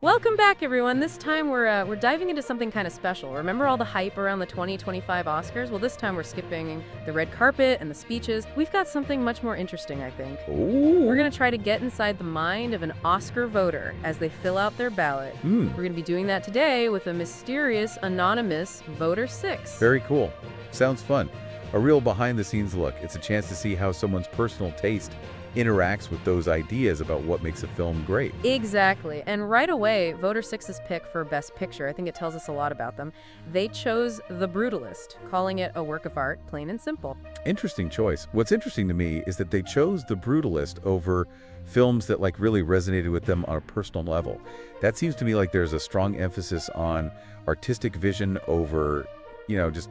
Welcome back, everyone. This time we're diving into something kind of special. Remember all the hype around the 2025 Oscars? Well, this time we're skipping the red carpet and the speeches. We've got something much more interesting, I think. Ooh. We're going to try to get inside the mind of an Oscar voter as they fill out their ballot. We're going to be doing that today with a mysterious, anonymous voter 6. Very cool. Sounds fun. A real behind-the-scenes look. It's a chance to see how someone's personal taste interacts with those ideas about what makes a film great. Exactly. And right away, voter 6's pick for Best Picture, I think it tells us a lot about them. They chose The Brutalist, calling it a work of art, plain and simple. Interesting choice. What's interesting to me is that they chose The Brutalist over films that really resonated with them on a personal level. That seems to me like there's a strong emphasis on artistic vision over, just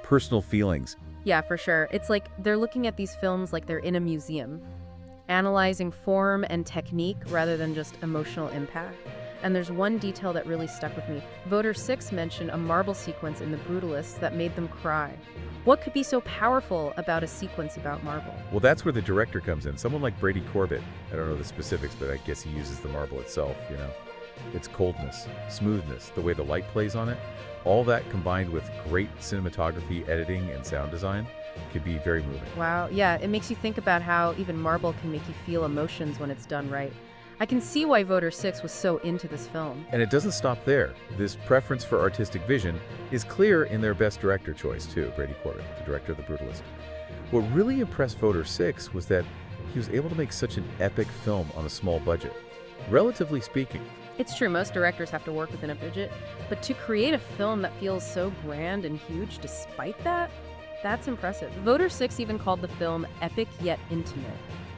personal feelings. Yeah, for sure. It's like they're looking at these films like they're in a museum, analyzing form and technique rather than just emotional impact. And there's one detail that really stuck with me. Voter 6 mentioned a marble sequence in The Brutalist that made them cry. What could be so powerful about a sequence about marble? Well, that's where the director comes in. Someone like Brady Corbett. I don't know the specifics, but I guess he uses the marble itself, Its coldness, smoothness, the way the light plays on it, all that combined with great cinematography, editing, and sound design could be very moving. Wow, yeah, it makes you think about how even marble can make you feel emotions when it's done right. I can see why Voter 6 was so into this film. And it doesn't stop there. This preference for artistic vision is clear in their best director choice, too, Brady Corbett, the director of The Brutalist. What really impressed Voter 6 was that he was able to make such an epic film on a small budget. Relatively speaking. It's true, most directors have to work within a budget, but to create a film that feels so grand and huge despite that, that's impressive. Voter 6 even called the film epic yet intimate.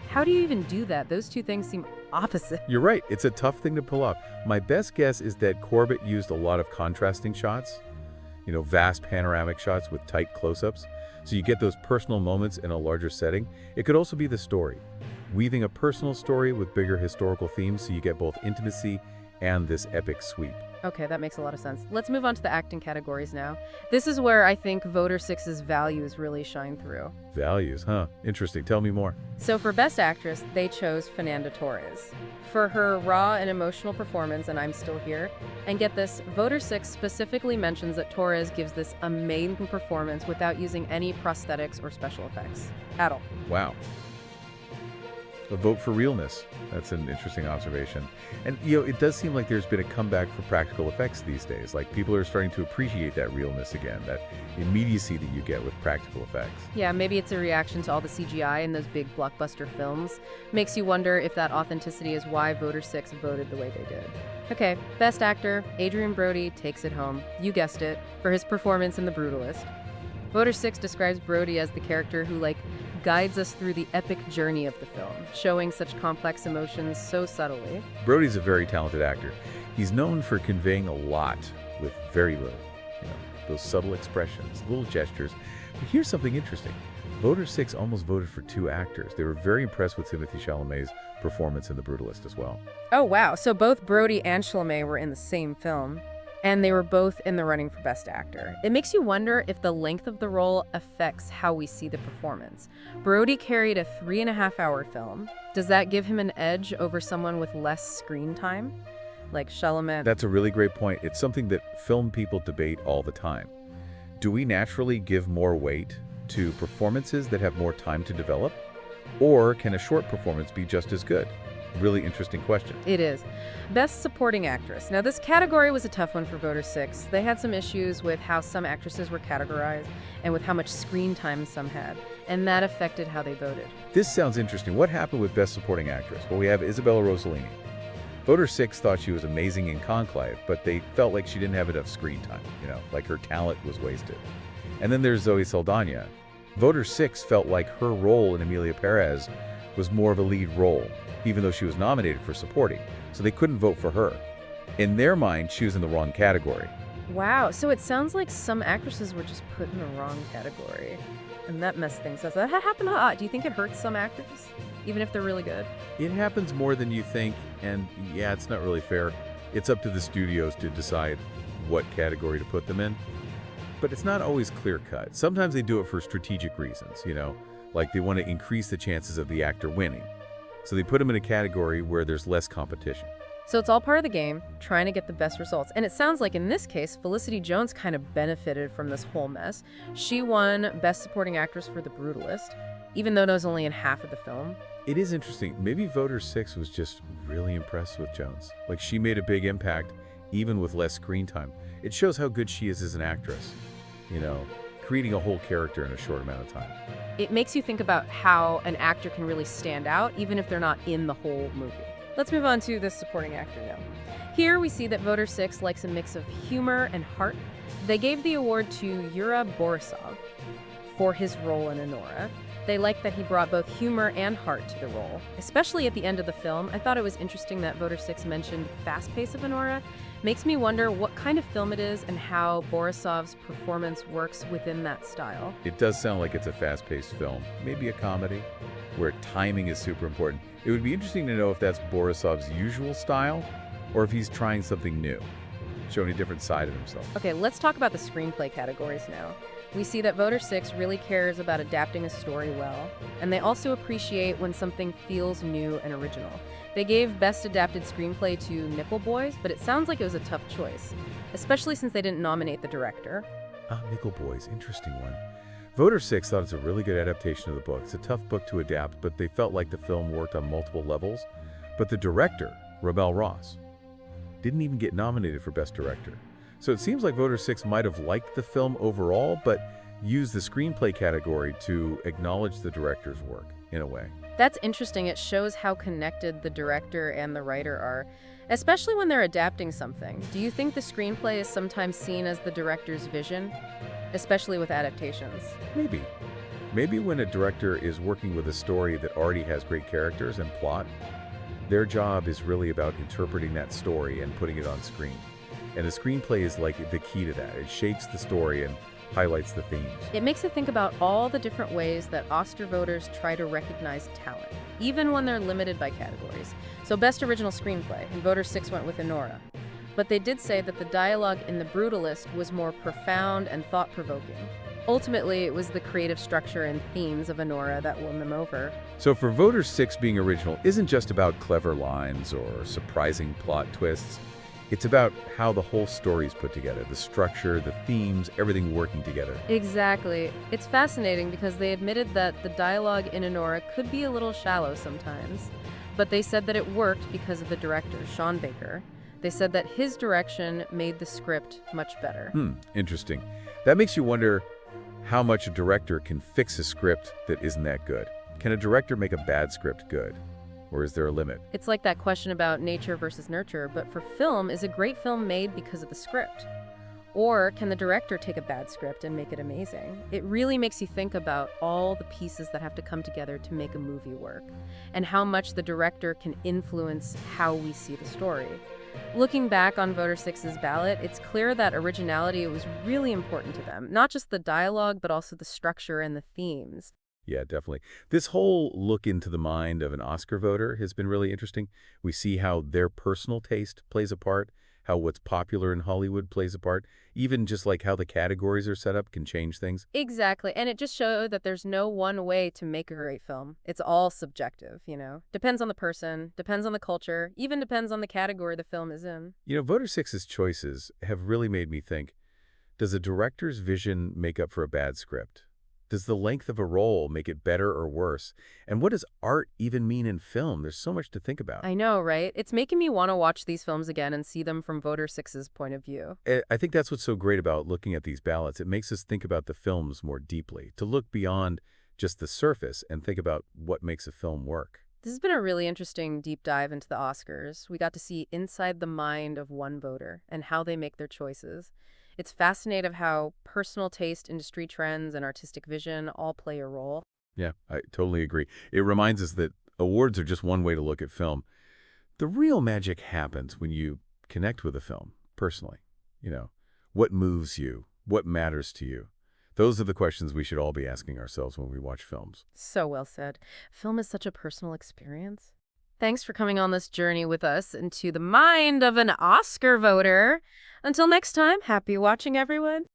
How do you even do that? Those two things seem opposite. You're right. It's a tough thing to pull off. My best guess is that Corbett used a lot of contrasting shots, vast panoramic shots with tight close-ups. So you get those personal moments in a larger setting. It could also be the story, weaving a personal story with bigger historical themes so you get both intimacy and this epic sweep. Okay, that makes a lot of sense. Let's move on to the acting categories now. This is where I think Voter 6's values really shine through. Values, huh? Interesting. Tell me more. So for Best Actress, they chose Fernanda Torres for her raw and emotional performance in I'm Still Here. And get this, Voter 6 specifically mentions that Torres gives this amazing performance without using any prosthetics or special effects at all. Wow. A vote for realness. That's an interesting observation. And, it does seem like there's been a comeback for practical effects these days. Like, people are starting to appreciate that realness again, that immediacy that you get with practical effects. Yeah, maybe it's a reaction to all the CGI in those big blockbuster films. Makes you wonder if that authenticity is why Voter 6 voted the way they did. Okay, Best Actor, Adrien Brody takes it home. You guessed it, for his performance in The Brutalist. Voter 6 describes Brody as the character who, guides us through the epic journey of the film, showing such complex emotions so subtly. Brody's a very talented actor. He's known for conveying a lot with very little. Those subtle expressions, little gestures. But here's something interesting. Voter 6 almost voted for 2 actors. They were very impressed with Timothée Chalamet's performance in The Brutalist as well. Oh, wow. So both Brody and Chalamet were in the same film, and they were both in the running for Best Actor. It makes you wonder if the length of the role affects how we see the performance. Brody carried a 3.5-hour film. Does that give him an edge over someone with less screen time, like Chalamet? That's a really great point. It's something that film people debate all the time. Do we naturally give more weight to performances that have more time to develop? Or can a short performance be just as good? Really interesting question. It is. Best Supporting Actress. Now, this category was a tough one for Voter 6. They had some issues with how some actresses were categorized and with how much screen time some had, and that affected how they voted. This sounds interesting. What happened with Best Supporting Actress? Well, we have Isabella Rossellini. Voter 6 thought she was amazing in Conclave, but they felt like she didn't have enough screen time, like her talent was wasted. And then there's Zoe Saldana. Voter 6 felt like her role in Emilia Perez was more of a lead role, even though she was nominated for supporting, so they couldn't vote for her. In their mind, she was in the wrong category. Wow, so it sounds like some actresses were just put in the wrong category, and that messed things up. That happened a lot. Do you think it hurts some actors, even if they're really good? It happens more than you think, and yeah, it's not really fair. It's up to the studios to decide what category to put them in. But it's not always clear-cut. Sometimes they do it for strategic reasons, like they want to increase the chances of the actor winning. So they put them in a category where there's less competition. So it's all part of the game, trying to get the best results. And it sounds like in this case, Felicity Jones kind of benefited from this whole mess. She won Best Supporting Actress for The Brutalist, even though that was only in half of the film. It is interesting. Maybe Voter 6 was just really impressed with Jones. Like, she made a big impact, even with less screen time. It shows how good she is as an actress, you know, creating a whole character in a short amount of time. It makes you think about how an actor can really stand out, even if they're not in the whole movie. Let's move on to the supporting actor now. Here we see that Voter 6 likes a mix of humor and heart. They gave the award to Yura Borisov for his role in Anora. They liked that he brought both humor and heart to the role. Especially at the end of the film, I thought it was interesting that Voter 6 mentioned the fast pace of Anora. Makes me wonder what kind of film it is and how Borisov's performance works within that style. It does sound like it's a fast-paced film, maybe a comedy, where timing is super important. It would be interesting to know if that's Borisov's usual style, or if he's trying something new, showing a different side of himself. Okay, let's talk about the screenplay categories now. We see that Voter 6 really cares about adapting a story well, and they also appreciate when something feels new and original. They gave Best Adapted Screenplay to Nipple Boys, but it sounds like it was a tough choice, especially since they didn't nominate the director. Nickel Boys, interesting one. Voter 6 thought it's a really good adaptation of the book. It's a tough book to adapt, but they felt like the film worked on multiple levels. But the director, Rebel Ross, didn't even get nominated for Best Director. So it seems like Voter 6 might have liked the film overall, but used the screenplay category to acknowledge the director's work, in a way. That's interesting. It shows how connected the director and the writer are, especially when they're adapting something. Do you think the screenplay is sometimes seen as the director's vision, especially with adaptations? Maybe. Maybe when a director is working with a story that already has great characters and plot, their job is really about interpreting that story and putting it on screen. And the screenplay is like the key to that. It shapes the story and highlights the themes. It makes you think about all the different ways that Oscar voters try to recognize talent, even when they're limited by categories. So Best Original Screenplay, and Voter 6 went with Anora. But they did say that the dialogue in The Brutalist was more profound and thought-provoking. Ultimately, it was the creative structure and themes of Anora that won them over. So for Voter 6 being original isn't just about clever lines or surprising plot twists. It's about how the whole story is put together, the structure, the themes, everything working together. Exactly. It's fascinating because they admitted that the dialogue in Anora could be a little shallow sometimes, but they said that it worked because of the director, Sean Baker. They said that his direction made the script much better. Interesting. That makes you wonder how much a director can fix a script that isn't that good. Can a director make a bad script good? Or is there a limit? It's like that question about nature versus nurture, but for film, is a great film made because of the script? Or can the director take a bad script and make it amazing? It really makes you think about all the pieces that have to come together to make a movie work, and how much the director can influence how we see the story. Looking back on Voter 6's ballot, it's clear that originality was really important to them. Not just the dialogue, but also the structure and the themes. Yeah, definitely. This whole look into the mind of an Oscar voter has been really interesting. We see how their personal taste plays a part, how what's popular in Hollywood plays a part, even just like how the categories are set up can change things. Exactly, and it just showed that there's no one way to make a great film. It's all subjective, you know? Depends on the person, depends on the culture, even depends on the category the film is in. You know, Voter 6's choices have really made me think, does a director's vision make up for a bad script? Does the length of a role make it better or worse? And what does art even mean in film? There's so much to think about. I know, right? It's making me want to watch these films again and see them from Voter 6's point of view. I think that's what's so great about looking at these ballots. It makes us think about the films more deeply, to look beyond just the surface and think about what makes a film work. This has been a really interesting deep dive into the Oscars. We got to see inside the mind of one voter and how they make their choices. It's fascinating how personal taste, industry trends, and artistic vision all play a role. Yeah, I totally agree. It reminds us that awards are just one way to look at film. The real magic happens when you connect with a film, personally. You know, what moves you? What matters to you? Those are the questions we should all be asking ourselves when we watch films. So well said. Film is such a personal experience. Thanks for coming on this journey with us into the mind of an Oscar voter. Until next time, happy watching, everyone.